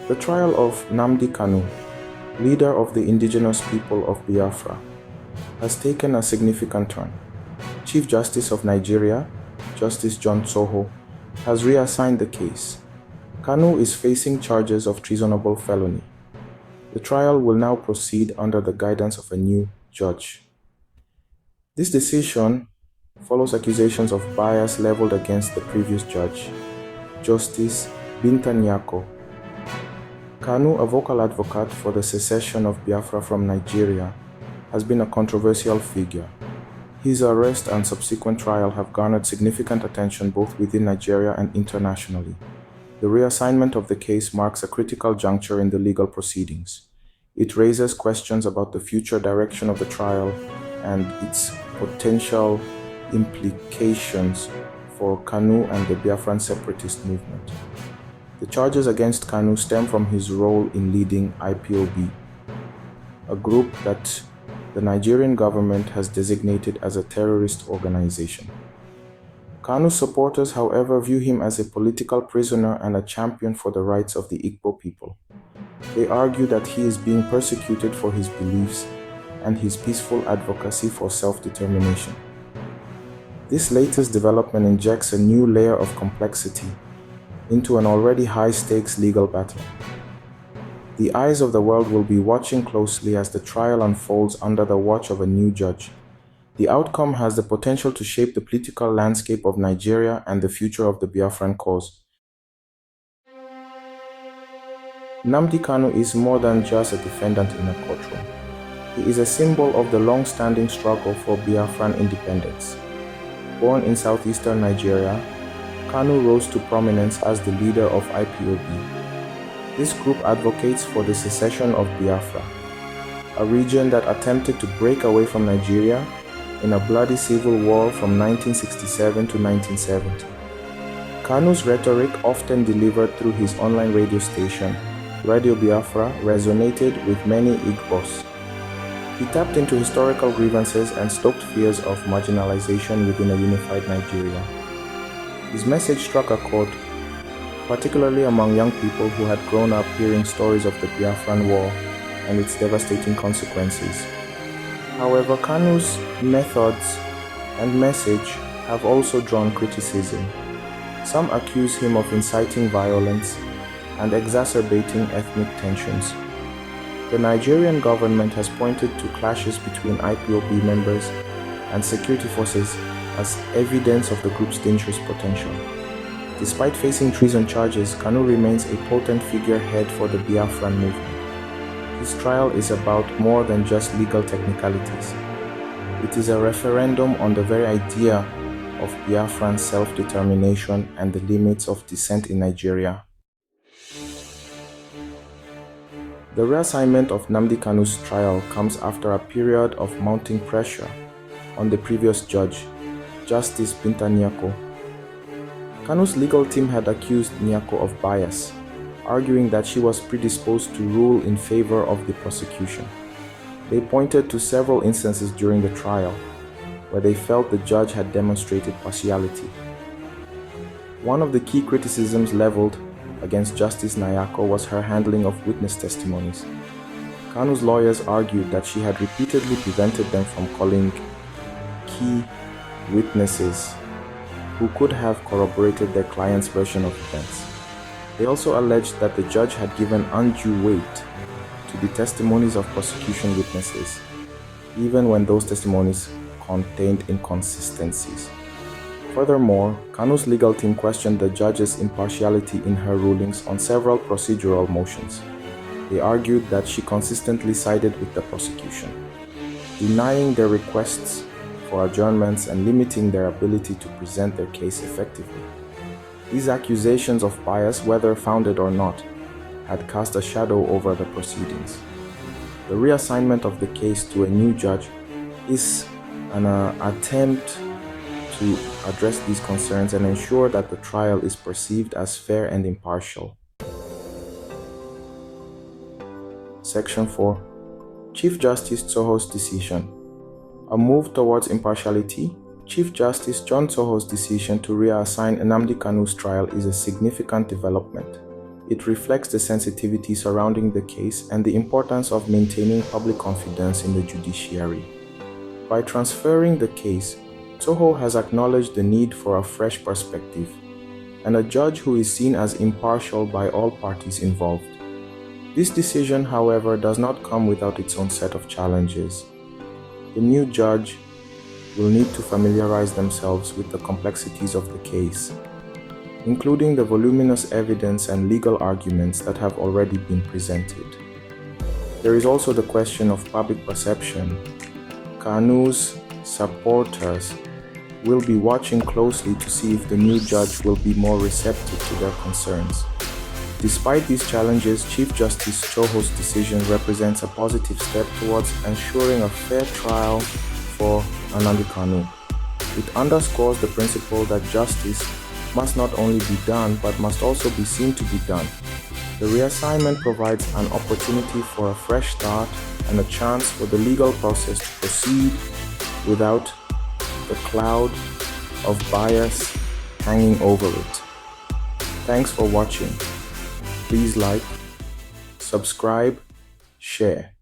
The trial of Nnamdi Kanu, leader of the indigenous people of Biafra, has taken a significant turn. Chief Justice of Nigeria, Justice John Tsoho, has reassigned the case. Kanu is facing charges of treasonable felony. The trial will now proceed under the guidance of a new judge. This decision follows accusations of bias leveled against the previous judge, Justice Binta Nyako. Kanu, a vocal advocate for the secession of Biafra from Nigeria, has been a controversial figure. His arrest and subsequent trial have garnered significant attention both within Nigeria and internationally. The reassignment of the case marks a critical juncture in the legal proceedings. It raises questions about the future direction of the trial and its potential implications for Kanu and the Biafran separatist movement. The charges against Kanu stem from his role in leading IPOB, a group that the Nigerian government has designated as a terrorist organization. Kanu's supporters, however, view him as a political prisoner and a champion for the rights of the IPOB people. They argue that he is being persecuted for his beliefs and his peaceful advocacy for self-determination. This latest development injects a new layer of complexity into an already high-stakes legal battle. The eyes of the world will be watching closely as the trial unfolds under the watch of a new judge. The outcome has the potential to shape the political landscape of Nigeria and the future of the Biafran cause. Nnamdi Kanu is more than just a defendant in a courtroom. He is a symbol of the long-standing struggle for Biafran independence. Born in southeastern Nigeria, Kanu rose to prominence as the leader of IPOB. This group advocates for the secession of Biafra, a region that attempted to break away from Nigeria in a bloody civil war from 1967 to 1970. Kanu's rhetoric, often delivered through his online radio station, Radio Biafra, resonated with many Igbos. He tapped into historical grievances and stoked fears of marginalization within a unified Nigeria. His message struck a chord, particularly among young people who had grown up hearing stories of the Biafran War and its devastating consequences. However, Kanu's methods and message have also drawn criticism. Some accuse him of inciting violence and exacerbating ethnic tensions. The Nigerian government has pointed to clashes between IPOB members and security forces as evidence of the group's dangerous potential. Despite facing treason charges, Kanu remains a potent figurehead for the Biafran movement. His trial is about more than just legal technicalities. It is a referendum on the very idea of Biafran self-determination and the limits of dissent in Nigeria. The reassignment of Nnamdi Kanu's trial comes after a period of mounting pressure on the previous judge, Justice Binta Nyako. Kanu's legal team had accused Nyako of bias, arguing that she was predisposed to rule in favor of the prosecution. They pointed to several instances during the trial where they felt the judge had demonstrated partiality. One of the key criticisms leveled against Justice Nyako was her handling of witness testimonies. Kanu's lawyers argued that she had repeatedly prevented them from calling key witnesses who could have corroborated their client's version of events. They also alleged that the judge had given undue weight to the testimonies of prosecution witnesses, even when those testimonies contained inconsistencies. Furthermore, Kanu's legal team questioned the judge's impartiality in her rulings on several procedural motions. They argued that she consistently sided with the prosecution, denying their requests for adjournments and limiting their ability to present their case effectively. These accusations of bias, whether founded or not, had cast a shadow over the proceedings. The reassignment of the case to a new judge is an attempt to address these concerns and ensure that the trial is perceived as fair and impartial. Section 4. Chief Justice Tsoho's decision. A move towards impartiality. Chief Justice John Tsoho's decision to reassign Nnamdi Kanu's trial is a significant development. It reflects the sensitivity surrounding the case and the importance of maintaining public confidence in the judiciary. By transferring the case, Soho has acknowledged the need for a fresh perspective and a judge who is seen as impartial by all parties involved. This decision, however, does not come without its own set of challenges. The new judge will need to familiarize themselves with the complexities of the case, including the voluminous evidence and legal arguments that have already been presented. There is also the question of public perception. Kanu's supporters will be watching closely to see if the new judge will be more receptive to their concerns. Despite these challenges, Chief Justice Choho's decision represents a positive step towards ensuring a fair trial for Nnamdi Kanu. It underscores the principle that justice must not only be done but must also be seen to be done. The reassignment provides an opportunity for a fresh start and a chance for the legal process to proceed without the cloud of bias hanging over it. Thanks for watching. Please like, subscribe, share.